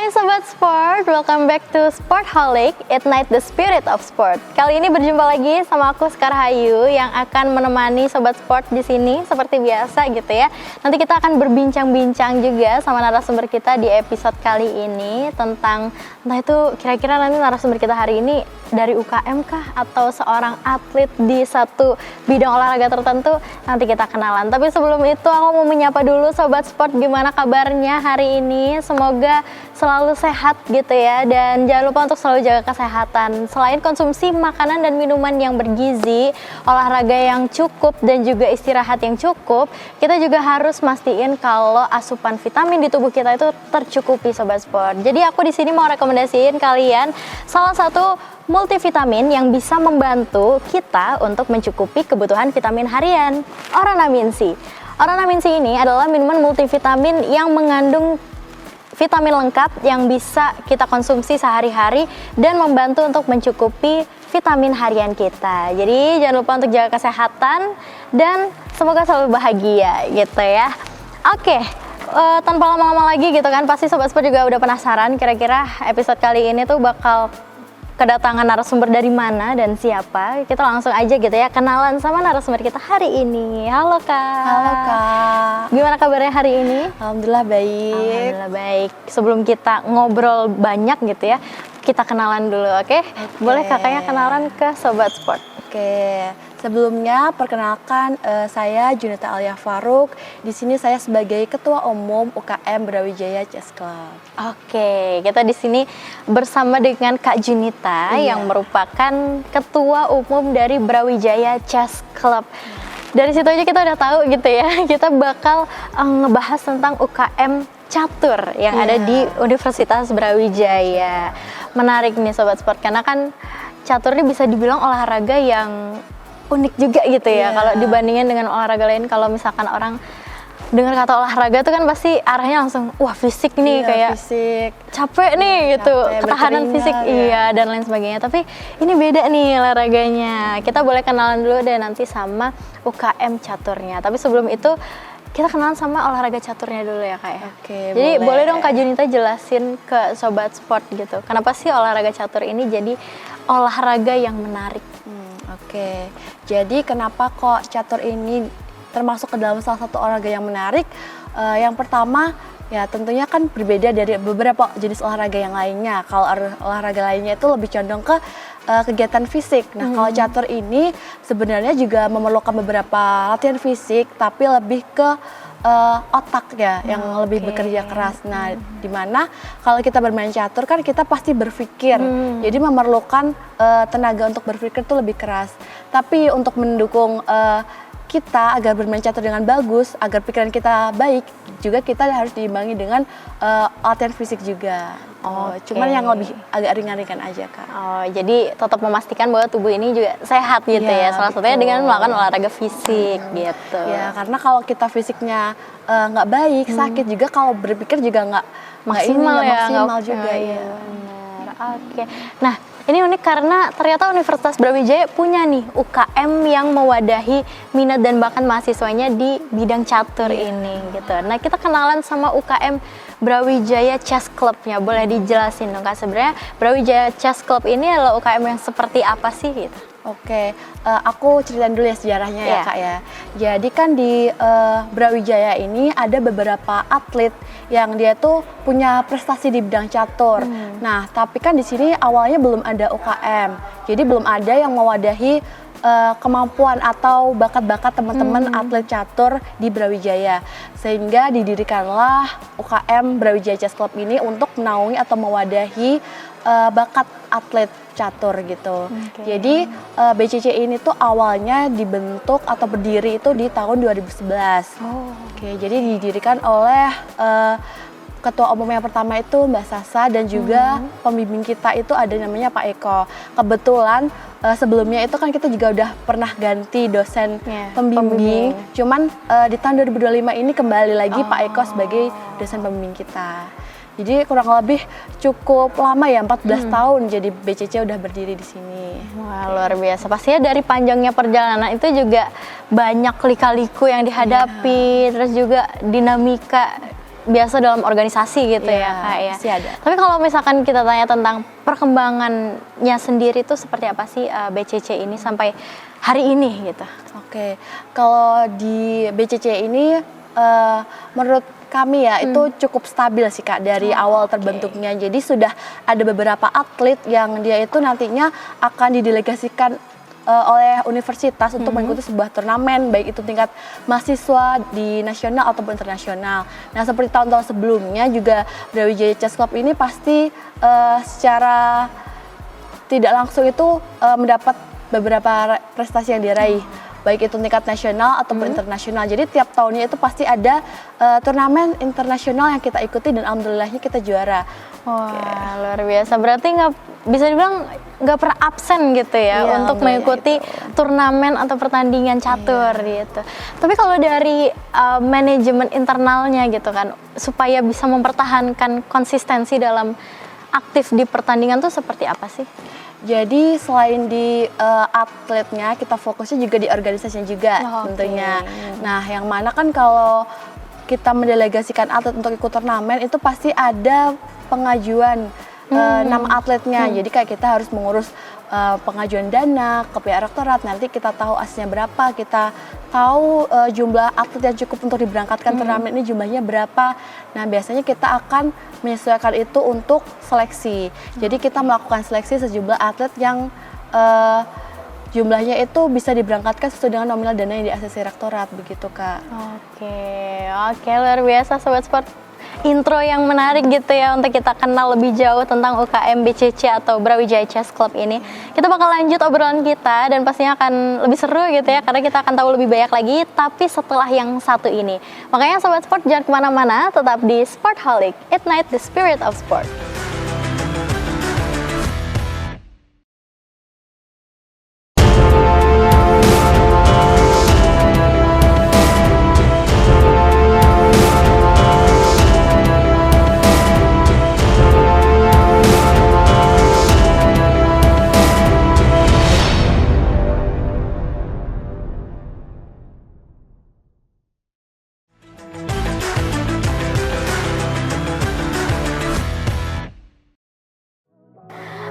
Hai Sobat Sport, welcome back to Sportholic, Ignite the Spirit of Sport. Kali ini berjumpa lagi sama aku Sekar Hayu yang akan menemani Sobat Sport di sini seperti biasa gitu ya. Nanti kita akan berbincang-bincang juga sama narasumber kita di episode kali ini tentang entah itu kira-kira nanti narasumber kita hari ini dari UKM kah atau seorang atlet di satu bidang olahraga tertentu, nanti kita kenalan. Tapi sebelum itu aku mau menyapa dulu Sobat Sport, gimana kabarnya hari ini? Semoga selalu sehat gitu ya, dan jangan lupa untuk selalu jaga kesehatan. Selain konsumsi makanan dan minuman yang bergizi, olahraga yang cukup dan juga istirahat yang cukup, kita juga harus mastiin kalau asupan vitamin di tubuh kita itu tercukupi Sobat Sport. Jadi aku di sini mau rekomendasiin kalian salah satu multivitamin yang bisa membantu kita untuk mencukupi kebutuhan vitamin harian, Oranamin C. Oranamin C ini adalah minuman multivitamin yang mengandung vitamin lengkap yang bisa kita konsumsi sehari-hari dan membantu untuk mencukupi vitamin harian kita. Jadi jangan lupa untuk jaga kesehatan dan semoga selalu bahagia gitu ya. Oke, tanpa lama-lama lagi gitu kan, pasti Sobat Sport juga udah penasaran kira-kira episode kali ini tuh bakal kedatangan narasumber dari mana dan siapa. Kita langsung aja gitu ya kenalan sama narasumber kita hari ini. Halo Kak. Halo Kak. Gimana kabarnya hari ini? Alhamdulillah baik. Alhamdulillah baik. Sebelum kita ngobrol banyak gitu ya, kita kenalan dulu, oke? Boleh kakaknya kenalan ke Sobat Sport. Oke. Sebelumnya perkenalkan saya Junita Alia Faruk. Di sini saya sebagai Ketua Umum UKM Brawijaya Chess Club. Oke, kita di sini bersama dengan Kak Junita yang merupakan Ketua Umum dari Brawijaya Chess Club. Dari situ aja kita udah tahu gitu ya, kita bakal ngebahas tentang UKM catur yang ada di Universitas Brawijaya. Menarik nih Sobat Sport, karena kan catur ini bisa dibilang olahraga yang unik juga gitu ya. Kalau dibandingin dengan olahraga lain, kalau misalkan orang dengar kata olahraga tuh kan pasti arahnya langsung wah fisik nih, kayak fisik, capek nih gitu, ketahanan fisik dan lain sebagainya. Tapi ini beda nih olahraganya. Kita boleh kenalan dulu deh nanti sama UKM caturnya. Tapi sebelum itu kita kenalan sama olahraga caturnya dulu ya Kak ya. Oke, jadi boleh dong Kak Junita jelasin ke Sobat Sport gitu, kenapa sih olahraga catur ini jadi olahraga yang menarik? Oke, jadi kenapa kok catur ini termasuk ke dalam salah satu olahraga yang menarik? Yang pertama, ya tentunya kan berbeda dari beberapa jenis olahraga yang lainnya. Kalau olahraga lainnya itu lebih condong ke kegiatan fisik. Nah, kalau catur ini sebenarnya juga memerlukan beberapa latihan fisik, tapi lebih ke otak ya, yang lebih bekerja keras. Nah, dimana kalau kita bermain catur kan kita pasti berpikir, jadi memerlukan tenaga untuk berpikir itu lebih keras. Tapi untuk mendukung kita agar bermain catur dengan bagus, agar pikiran kita baik, juga kita harus diimbangi dengan latihan fisik juga. Cuman yang lebih agak ringan-ringan aja Kak. Jadi tetap memastikan bahwa tubuh ini juga sehat gitu ya. Salah satunya dengan melakukan olahraga fisik gitu. Ya, karena kalau kita fisiknya nggak baik, sakit juga, kalau berpikir juga nggak maksimal juga ya. Oke. Nah, ini unik karena ternyata Universitas Brawijaya punya nih UKM yang mewadahi minat dan bakat mahasiswanya di bidang catur ini gitu. Nah, kita kenalan sama UKM Brawijaya Chess Club-nya. Boleh dijelasin dong Kak, sebenarnya Brawijaya Chess Club ini adalah UKM yang seperti apa sih gitu? Oke, aku ceritain dulu ya sejarahnya ya Kak ya. Jadi kan di Brawijaya ini ada beberapa atlet yang dia tuh punya prestasi di bidang catur. Nah, tapi kan di sini awalnya belum ada UKM. Jadi belum ada yang mewadahi kemampuan atau bakat-bakat teman-teman atlet catur di Brawijaya. Sehingga didirikanlah UKM Brawijaya Chess Club ini untuk menaungi atau mewadahi bakat atlet catur gitu. Jadi BCC ini tuh awalnya dibentuk atau berdiri itu di tahun 2011. Jadi didirikan oleh ketua umum yang pertama itu Mbak Sasa dan juga pembimbing kita itu ada namanya Pak Eko. Kebetulan sebelumnya itu kan kita juga udah pernah ganti dosen pembimbing. Cuman di tahun 2025 ini kembali lagi Pak Eko sebagai dosen pembimbing kita. Jadi kurang lebih cukup lama ya, 14 tahun jadi BCC udah berdiri di sini. Wah, luar biasa. Pastinya dari panjangnya perjalanan itu juga banyak lika-liku yang dihadapi, terus juga dinamika biasa dalam organisasi gitu ya Kak ya. Pasti ada. Tapi kalau misalkan kita tanya tentang perkembangannya sendiri tuh seperti apa sih BCC ini sampai hari ini gitu? Oke, kalau di BCC ini menurut kami ya itu cukup stabil sih Kak dari awal terbentuknya. Jadi sudah ada beberapa atlet yang dia itu nantinya akan didelegasikan oleh universitas untuk mengikuti sebuah turnamen, baik itu tingkat mahasiswa di nasional ataupun internasional. Nah, seperti tahun-tahun sebelumnya juga Brawijaya Chess Club ini pasti secara tidak langsung itu mendapat beberapa prestasi yang diraih, baik itu tingkat nasional ataupun internasional. Jadi tiap tahunnya itu pasti ada turnamen internasional yang kita ikuti dan alhamdulillahnya kita juara. Wah, luar biasa. Berarti bisa dibilang nggak pernah absen gitu ya Iya, untuk mengikuti turnamen atau pertandingan catur gitu. Tapi kalau dari manajemen internalnya gitu kan, supaya bisa mempertahankan konsistensi dalam aktif di pertandingan tuh seperti apa sih? Jadi selain di atletnya, kita fokusnya juga di organisasinya juga tentunya. Nah, yang mana kan kalau kita mendelegasikan atlet untuk ikut turnamen itu pasti ada pengajuan nama atletnya. Jadi kayak kita harus mengurus pengajuan dana ke pihak rektorat, nanti kita tahu aslinya berapa, kita tahu jumlah atlet yang cukup untuk diberangkatkan turnamen ini jumlahnya berapa. Nah, biasanya kita akan menyesuaikan itu untuk seleksi. Jadi kita melakukan seleksi sejumlah atlet yang jumlahnya itu bisa diberangkatkan sesuai dengan nominal dana yang di-ACC rektorat, begitu Kak. Oke, luar biasa Sobat Sport. Intro yang menarik gitu ya untuk kita kenal lebih jauh tentang UKM BCC atau Brawijaya Chess Club ini. Kita bakal lanjut obrolan kita dan pastinya akan lebih seru gitu ya karena kita akan tahu lebih banyak lagi tapi setelah yang satu ini. Makanya Sobat Sport jangan kemana-mana, tetap di Sportholic, Ignite the Spirit of Sport.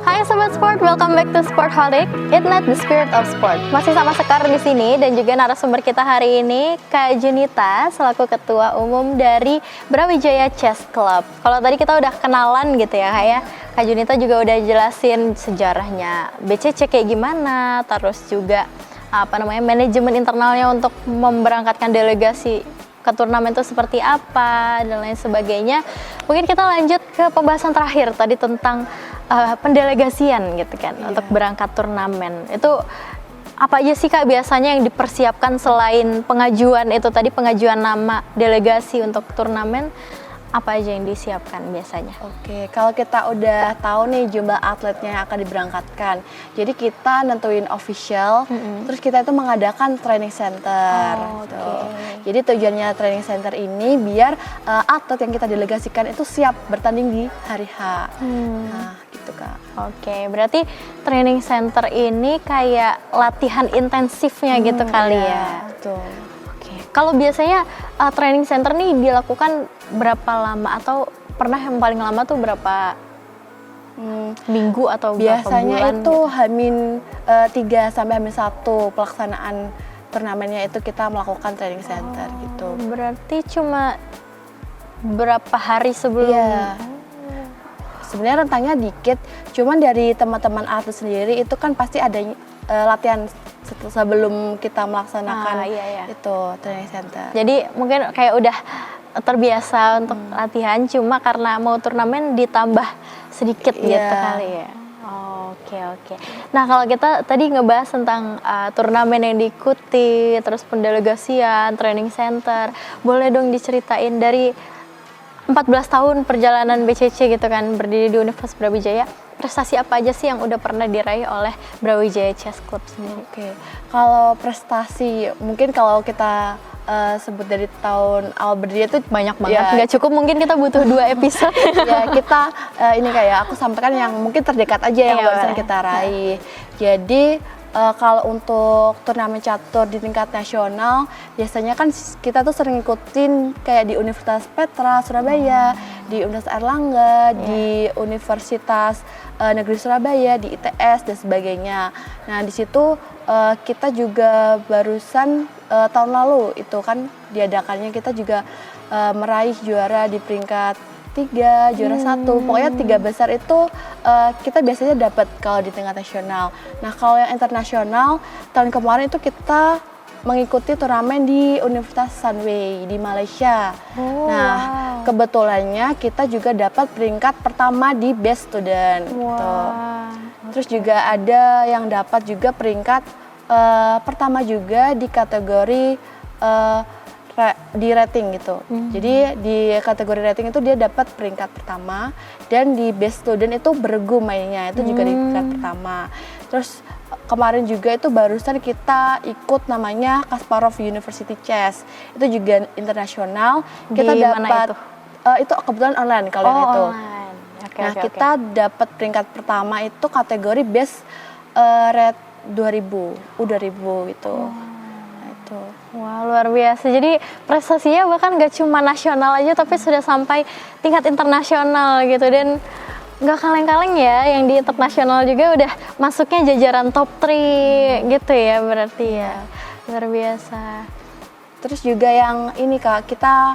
Hai Sobat Sport, welcome back to Sportholic, Ignite the Spirit of Sport. Masih sama Sekar di sini dan juga narasumber kita hari ini Kak Junita selaku Ketua Umum dari Brawijaya Chess Club. Kalau tadi kita udah kenalan gitu ya Kak ya, Kak Junita juga udah jelasin sejarahnya BCC kayak gimana, terus juga manajemen internalnya untuk memberangkatkan delegasi ke turnamen itu seperti apa dan lain sebagainya. Mungkin kita lanjut ke pembahasan terakhir tadi tentang pendelegasian gitu kan untuk berangkat turnamen. Itu apa aja sih Kak biasanya yang dipersiapkan selain pengajuan itu tadi, pengajuan nama delegasi untuk turnamen, apa aja yang disiapkan biasanya? Oke, kalau kita udah tahu nih jumlah atletnya yang akan diberangkatkan, jadi kita nentuin official, terus kita itu mengadakan training center. Gitu. Jadi tujuannya training center ini biar atlet yang kita delegasikan itu siap bertanding di hari H. Nah, gitu Kak. Oke, berarti training center ini kayak latihan intensifnya gitu kali ya? Betul. Kalau biasanya training center nih dilakukan berapa lama atau pernah yang paling lama tuh berapa minggu atau berapa bulan? Biasanya itu H-3 sampai H-1 pelaksanaan turnamennya itu kita melakukan training center gitu. Berarti cuma berapa hari sebelum? Iya. Sebenarnya rentangnya dikit, cuman dari teman-teman atlet sendiri itu kan pasti ada latihan sebelum kita melaksanakan itu training center. Jadi mungkin kayak udah terbiasa untuk latihan, cuma karena mau turnamen ditambah sedikit gitu kali ya. Oke. Nah kalau kita tadi ngebahas tentang turnamen yang diikuti, terus pendelegasian, training center, boleh dong diceritain dari 14 tahun perjalanan BCC gitu kan, berdiri di Universitas Brawijaya, prestasi apa aja sih yang udah pernah diraih oleh Brawijaya Chess Club sendiri? Oke, kalau prestasi mungkin kalau kita sebut dari tahun awal berdiri itu banyak banget, nggak cukup, mungkin kita butuh 2 episode. Ya kita ini kayak aku sampaikan yang mungkin terdekat aja yang bisa kita raih. Jadi kalau untuk turnamen catur di tingkat nasional, biasanya kan kita tuh sering ngikutin kayak di Universitas Petra Surabaya, di Universitas Airlangga, di Universitas Negeri Surabaya, di ITS dan sebagainya. Nah di situ kita juga barusan tahun lalu itu kan diadakannya, kita juga meraih juara di peringkat 3, juara 1, pokoknya 3 besar itu kita biasanya dapat kalau di tingkat nasional. Nah kalau yang internasional, tahun kemarin itu kita mengikuti turnamen di Universitas Sunway di Malaysia. Nah kebetulannya kita juga dapat peringkat pertama di Best Student. Gitu. Terus juga ada yang dapat juga peringkat pertama juga di kategori di rating gitu. Jadi di kategori rating itu dia dapat peringkat pertama, dan di Best Student itu bergu mainnya itu juga di peringkat pertama. Terus kemarin juga itu barusan kita ikut namanya Kasparov University Chess. Itu juga internasional. Kita dapat itu kebetulan online kalau yang itu. Kita dapat peringkat pertama itu kategori Best Red 2000, U2000 gitu. Wah luar biasa, jadi prestasinya bahkan gak cuma nasional aja tapi sudah sampai tingkat internasional gitu, dan gak kaleng-kaleng ya yang di internasional juga udah masuknya jajaran top 3 gitu ya berarti ya, luar biasa. Terus juga yang ini Kak, kita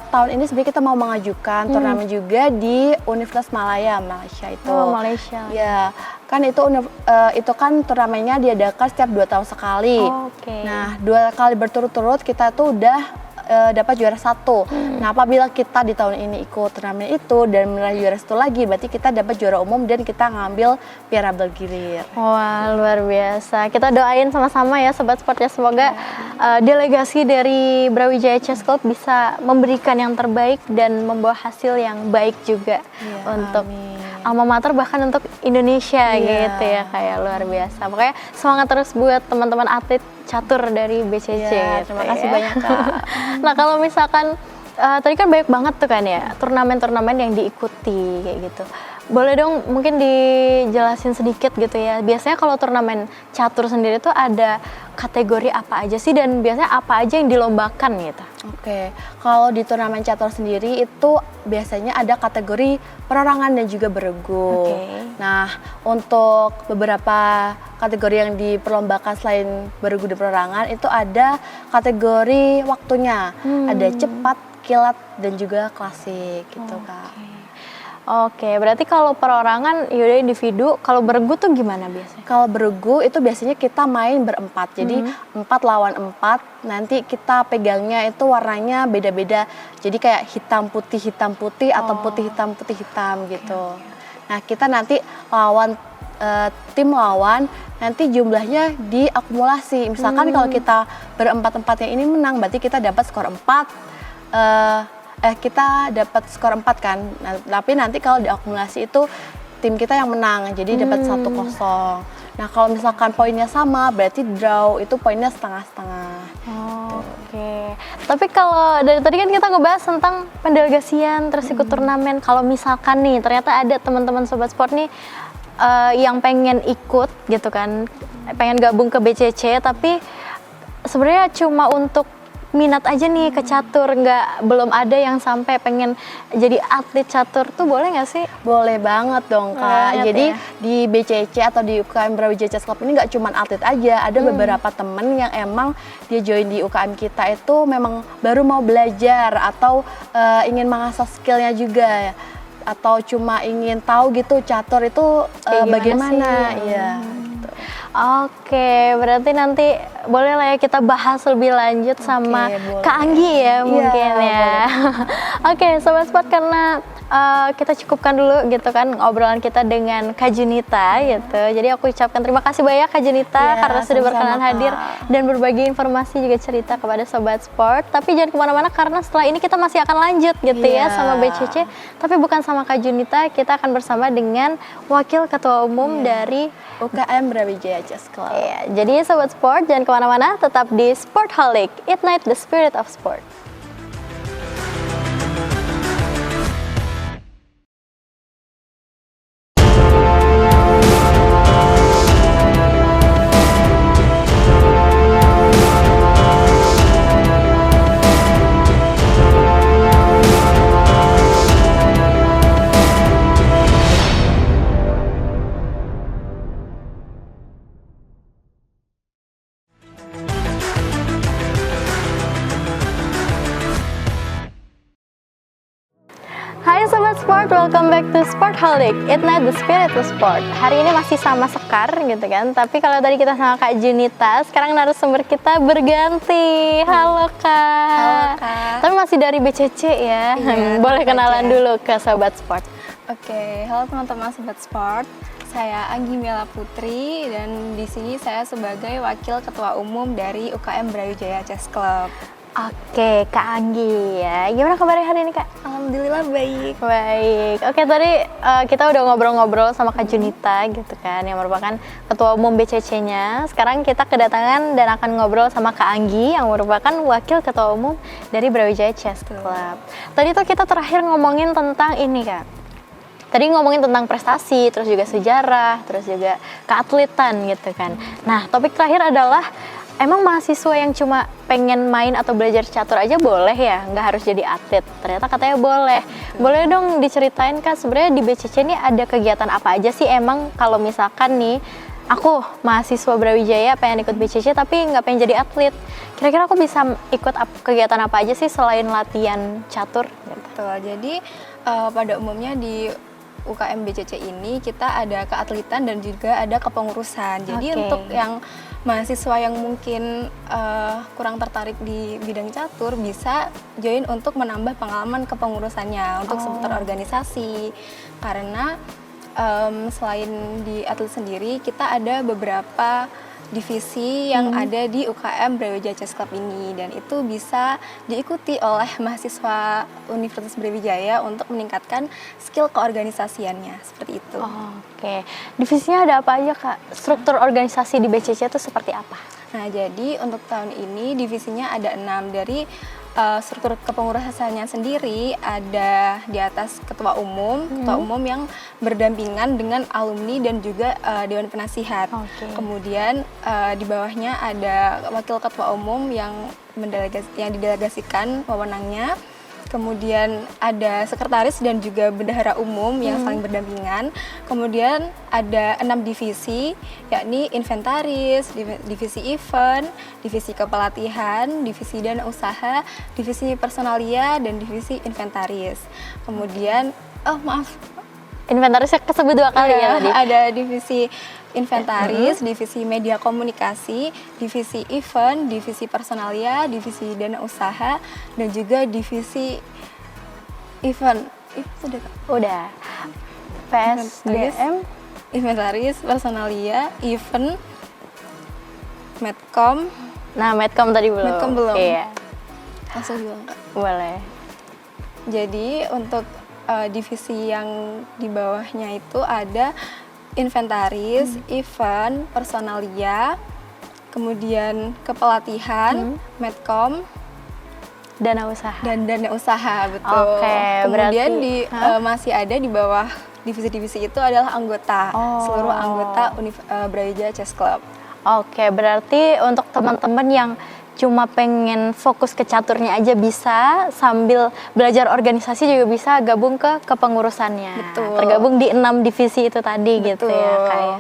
tahun ini sebenarnya kita mau mengajukan turnamen juga di Universitas Malaya, Malaysia itu. Oh Malaysia. Ya, kan itu kan turnamennya diadakan setiap 2 tahun sekali. Nah 2 kali berturut-turut kita tuh udah dapat juara 1. Nah apabila kita di tahun ini ikut turnamen itu dan meraih juara 1 lagi, berarti kita dapat juara umum dan kita ngambil piala bergilir. Wah luar biasa, kita doain sama-sama ya Sobat Sport ya, semoga delegasi dari Brawijaya Chess Club bisa memberikan yang terbaik dan membawa hasil yang baik juga untuk alma mater, bahkan untuk Indonesia gitu ya, kayak luar biasa. Pokoknya semangat terus buat teman-teman atlet catur dari BCC. Terima kasih banyak Kak. Nah kalau misalkan tadi kan banyak banget tuh kan ya turnamen-turnamen yang diikuti kayak gitu. Boleh dong mungkin dijelasin sedikit gitu ya. Biasanya kalau turnamen catur sendiri tuh ada kategori apa aja sih, dan biasanya apa aja yang dilombakan gitu? Kalau di turnamen catur sendiri itu biasanya ada kategori perorangan dan juga beregu. Nah untuk beberapa kategori yang diperlombakan selain beregu dan perorangan itu ada kategori waktunya, ada cepat, kilat, dan juga klasik gitu Kak. Berarti kalau perorangan yaudah individu, kalau beregu tuh gimana biasanya? Kalau beregu itu biasanya kita main berempat, jadi 4 lawan 4, nanti kita pegangnya itu warnanya beda-beda, jadi kayak hitam putih atau putih hitam gitu. Nah kita nanti lawan tim lawan, nanti jumlahnya diakumulasi, misalkan kalau kita berempat-empatnya ini menang, berarti kita dapat skor 4, kita dapat skor 4 kan. Nah, tapi nanti kalau diakumulasi itu tim kita yang menang, jadi dapat 1-0. Nah kalau misalkan poinnya sama berarti draw, itu poinnya setengah-setengah. Tapi kalau dari tadi kan kita ngebahas tentang pendelegasian terus ikut turnamen. Kalau misalkan nih ternyata ada teman-teman Sobat Sport nih yang pengen ikut gitu kan, pengen gabung ke BCC tapi sebenarnya cuma untuk minat aja nih ke catur, belum ada yang sampai pengen jadi atlet catur tuh, boleh nggak sih? Boleh banget dong Kak. Jadi di BCC atau di UKM Brawijaya Chess Club ini nggak cuma atlet aja, ada beberapa temen yang emang dia join di UKM kita itu memang baru mau belajar atau ingin mengasah skillnya juga, atau cuma ingin tahu gitu catur itu bagaimana ya. Berarti nanti boleh lah ya kita bahas lebih lanjut sama Kak Anggi ya mungkin ya. Sobat Sport, karena kita cukupkan dulu gitu kan obrolan kita dengan Kak Junita gitu. Jadi aku ucapkan terima kasih banyak Kak Junita karena sudah berkenan hadir dan berbagi informasi juga cerita kepada Sobat Sport. Tapi jangan kemana-mana karena setelah ini kita masih akan lanjut gitu ya sama BCC. Tapi bukan sama Kak Junita, kita akan bersama dengan Wakil Ketua Umum dari UKM Brawijaya Chess Club. Jadi Sobat Sport jangan kemana-mana, tetap di Sportholic, Ignite the Spirit of Sport. back to Sportholic, ignite the spirit of sport. Hari ini masih sama Sekar gitu kan, tapi kalau tadi kita sama Kak Junita, sekarang narasumber kita berganti. Halo Kak. Halo Kak. Tapi masih dari BCC ya. Iya, Boleh tentu kenalan aja. dulu ke Sobat Sport. Oke, halo teman-teman Sobat Sport. Saya Anggi Mela Putri dan di sini saya sebagai Wakil Ketua Umum dari UKM Brawijaya Chess Club. Oke, Kak Anggi ya. Gimana kabarnya hari ini Kak? Alhamdulillah baik. Baik, oke tadi kita udah ngobrol-ngobrol sama Kak Junita gitu kan, yang merupakan Ketua Umum BCC-nya. Sekarang kita kedatangan dan akan ngobrol sama Kak Anggi yang merupakan Wakil Ketua Umum dari Brawijaya Chess Club. Tadi tuh kita terakhir ngomongin tentang ini Kak. Tadi ngomongin tentang prestasi, terus juga sejarah, terus juga keatletan gitu kan. Nah, topik terakhir adalah emang mahasiswa yang cuma pengen main atau belajar catur aja boleh ya? Nggak harus jadi atlet? Ternyata katanya boleh. Boleh dong diceritain Kak, sebenarnya di BCC ini ada kegiatan apa aja sih emang kalau misalkan nih, aku mahasiswa Brawijaya pengen ikut BCC tapi nggak pengen jadi atlet. Kira-kira aku bisa ikut kegiatan apa aja sih selain latihan catur? Betul, jadi pada umumnya di UKM BCC ini kita ada keatletan dan juga ada kepengurusan. Jadi Oke. untuk yang mahasiswa yang mungkin kurang tertarik di bidang catur bisa join untuk menambah pengalaman kepengurusannya untuk seputar organisasi. Karena selain di atlet sendiri kita ada beberapa divisi yang ada di UKM Brawijaya Chess Club ini dan itu bisa diikuti oleh mahasiswa Universitas Brawijaya untuk meningkatkan skill keorganisasiannya seperti itu. Oke, divisinya ada apa aja Kak? Struktur organisasi di BCC itu seperti apa? Nah, jadi untuk tahun ini divisinya ada 6 dari struktur kepengurusannya sendiri ada di atas ketua umum yang berdampingan dengan alumni dan juga dewan penasihat. Oke. Kemudian di bawahnya ada wakil ketua umum yang didelegasikan wewenangnya. Kemudian ada sekretaris dan juga bendahara umum yang saling berdampingan. Kemudian ada 6 divisi, yakni inventaris, divisi event, divisi kepelatihan, divisi dana usaha, divisi personalia, dan divisi inventaris. Kemudian, Inventarisnya kesebut 2 kali ya tadi? ada divisi inventaris, divisi media komunikasi, divisi event, divisi personalia, divisi dana usaha, dan juga divisi event. Sudah Kak? Udah. PSDM, Inventaris, personalia, event, medcom, nah Medcom tadi belum? Medcom belum. Iya, langsung bilang Kak. boleh. Jadi untuk divisi yang di bawahnya itu ada inventaris, event, personalia, kemudian kepelatihan, medcom, Dana usaha. dan dana usaha, betul. Oke, Kemudian berarti- masih ada di bawah divisi-divisi itu adalah anggota, seluruh Oh. anggota Brawijaya Chess Club. Oke, berarti untuk teman-teman yang cuma pengen fokus ke caturnya aja bisa, sambil belajar organisasi juga bisa gabung ke kepengurusannya. Betul. Tergabung di 6 divisi itu tadi gitu ya Betul. Kak ya.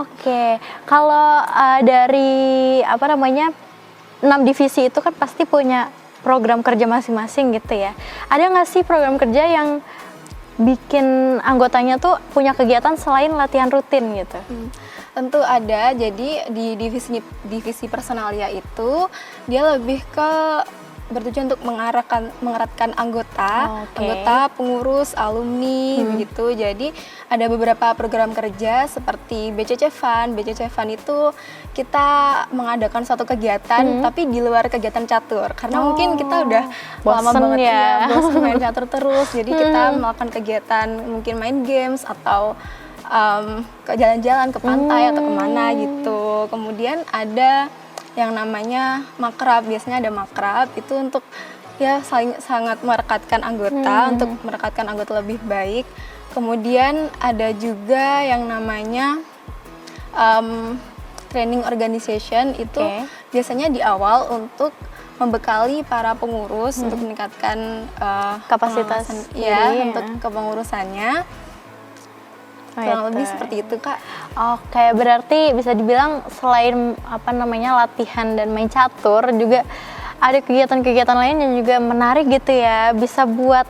Oke, kalau dari 6 divisi itu kan pasti punya program kerja masing-masing gitu ya. Ada nggak sih program kerja yang bikin anggotanya tuh punya kegiatan selain latihan rutin gitu? Tentu ada. Jadi di divisi personalia itu dia lebih ke bertujuan untuk mengeratkan anggota, Oke. anggota, pengurus, alumni begitu. Jadi ada beberapa program kerja seperti BCC Fun. BCC Fun itu kita mengadakan suatu kegiatan tapi di luar kegiatan catur. Karena mungkin kita udah lama Bosen banget ya. bosan main catur terus. Jadi kita melakukan kegiatan mungkin main games atau ke jalan-jalan ke pantai atau kemana gitu. Kemudian ada yang namanya makrab, biasanya ada makrab itu untuk ya sangat merekatkan anggota, untuk merekatkan anggota lebih baik. Kemudian ada juga yang namanya training organization, itu biasanya di awal untuk membekali para pengurus untuk meningkatkan Kapasitas pengawasan, diri, ya, ya. untuk kepengurusannya. Kurang lebih seperti itu Kak. Oke, berarti bisa dibilang selain latihan dan main catur juga ada kegiatan-kegiatan lain yang juga menarik gitu ya, bisa buat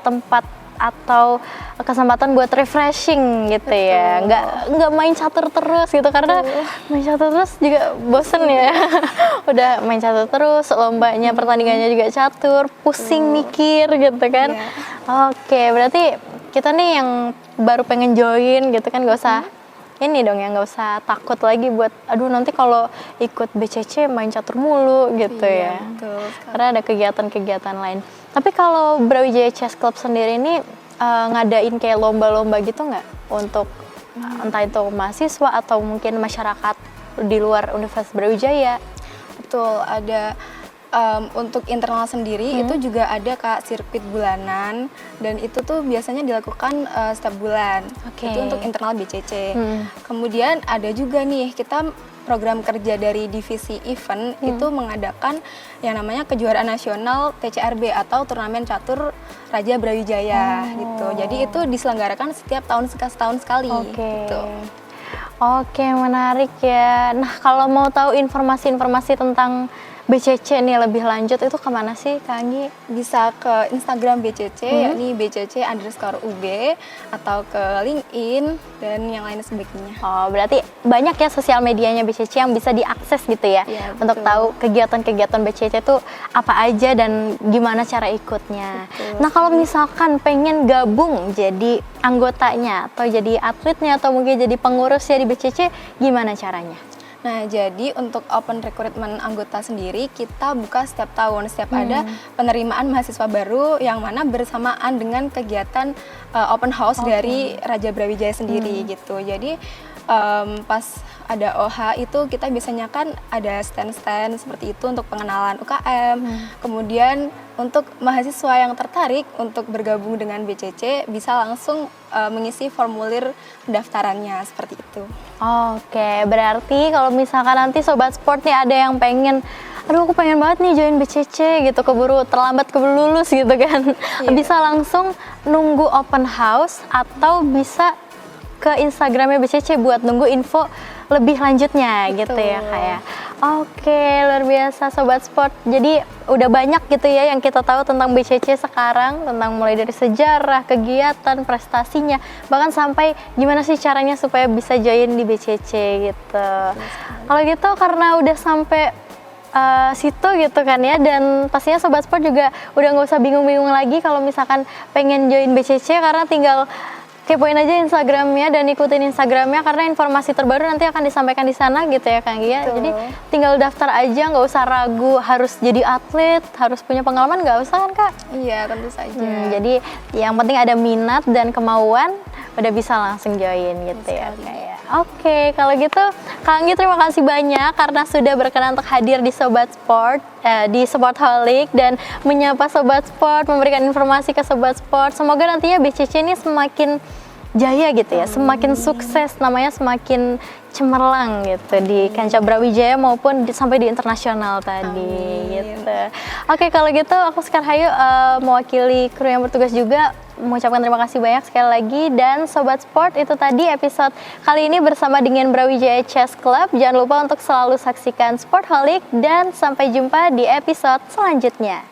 tempat atau kesempatan buat refreshing gitu ya. Nggak main catur terus gitu, karena main catur terus juga bosen ya. Udah main catur terus, lombanya pertandingannya juga catur, pusing mikir gitu kan. Oke, berarti kita nih yang baru pengen join gitu kan, nggak usah ini dong ya, nggak usah takut lagi buat aduh nanti kalau ikut BCC main catur mulu gitu ya. Betul. Karena ada kegiatan-kegiatan lain. Tapi kalau Brawijaya Chess Club sendiri ini ngadain kayak lomba-lomba gitu nggak untuk entah itu mahasiswa atau mungkin masyarakat di luar Universitas Brawijaya? Betul, ada untuk internal sendiri itu juga ada Kak sirkuit bulanan, dan itu tuh biasanya dilakukan setiap bulan. Itu untuk internal BCC. Kemudian ada juga nih kita program kerja dari divisi event itu mengadakan yang namanya kejuaraan nasional TCRB atau turnamen catur Raja Brawijaya gitu. Jadi itu diselenggarakan setiap setahun sekali gitu. Oke, menarik ya. Nah, kalau mau tahu informasi-informasi tentang BCC nih lebih lanjut itu kemana sih Kak Anggi? Bisa ke Instagram BCC, yakni BCC_UB, atau ke LinkedIn dan yang lain sebagainya. Oh, berarti banyak ya sosial medianya BCC yang bisa diakses gitu ya, untuk tahu kegiatan-kegiatan BCC itu apa aja dan gimana cara ikutnya. Nah, kalau misalkan pengen gabung jadi anggotanya atau jadi atletnya atau mungkin jadi pengurusnya di BCC, gimana caranya? Nah, jadi untuk open recruitment anggota sendiri kita buka setiap tahun, setiap ada penerimaan mahasiswa baru yang mana bersamaan dengan kegiatan open house dari Raja Brawijaya sendiri gitu. Jadi pas ada OH itu kita biasanya kan ada stand-stand seperti itu untuk pengenalan UKM. Kemudian untuk mahasiswa yang tertarik untuk bergabung dengan BCC bisa langsung mengisi formulir pendaftarannya seperti itu. Oke, berarti kalau misalkan nanti Sobat Sport nih ada yang pengen, aduh aku pengen banget nih join BCC gitu, keburu lulus gitu kan. Bisa langsung nunggu open house atau bisa ke Instagramnya BCC buat nunggu info lebih lanjutnya gitu ya kayak. Oke, luar biasa Sobat Sport. Jadi udah banyak gitu ya yang kita tahu tentang BCC sekarang, tentang mulai dari sejarah, kegiatan, prestasinya, bahkan sampai gimana sih caranya supaya bisa join di BCC gitu. Kalau gitu karena udah sampai situ gitu kan ya, dan pastinya Sobat Sport juga udah nggak usah bingung-bingung lagi kalau misalkan pengen join BCC, karena tinggal kepoin aja Instagramnya dan ikutin Instagramnya, karena informasi terbaru nanti akan disampaikan di sana gitu ya Kang Gia. Jadi tinggal daftar aja, nggak usah ragu harus jadi atlet, harus punya pengalaman, nggak usah kan Kak? Iya, tentu saja. Jadi yang penting ada minat dan kemauan, udah bisa langsung join gitu ya kayak. Oke, kalau gitu Kang Anggi terima kasih banyak karena sudah berkenan untuk hadir di Sobat Sport, di Sportholic, dan menyapa Sobat Sport, memberikan informasi ke Sobat Sport. Semoga nantinya BCC ini semakin jaya gitu ya, semakin sukses, namanya semakin cemerlang gitu di kancah Brawijaya maupun sampai di internasional tadi gitu. Oke, kalau gitu aku sekarang Hayu mewakili kru yang bertugas juga mengucapkan terima kasih banyak sekali lagi. Dan Sobat Sport, itu tadi episode kali ini bersama dengan Brawijaya Chess Club. Jangan lupa untuk selalu saksikan Sportholic dan sampai jumpa di episode selanjutnya.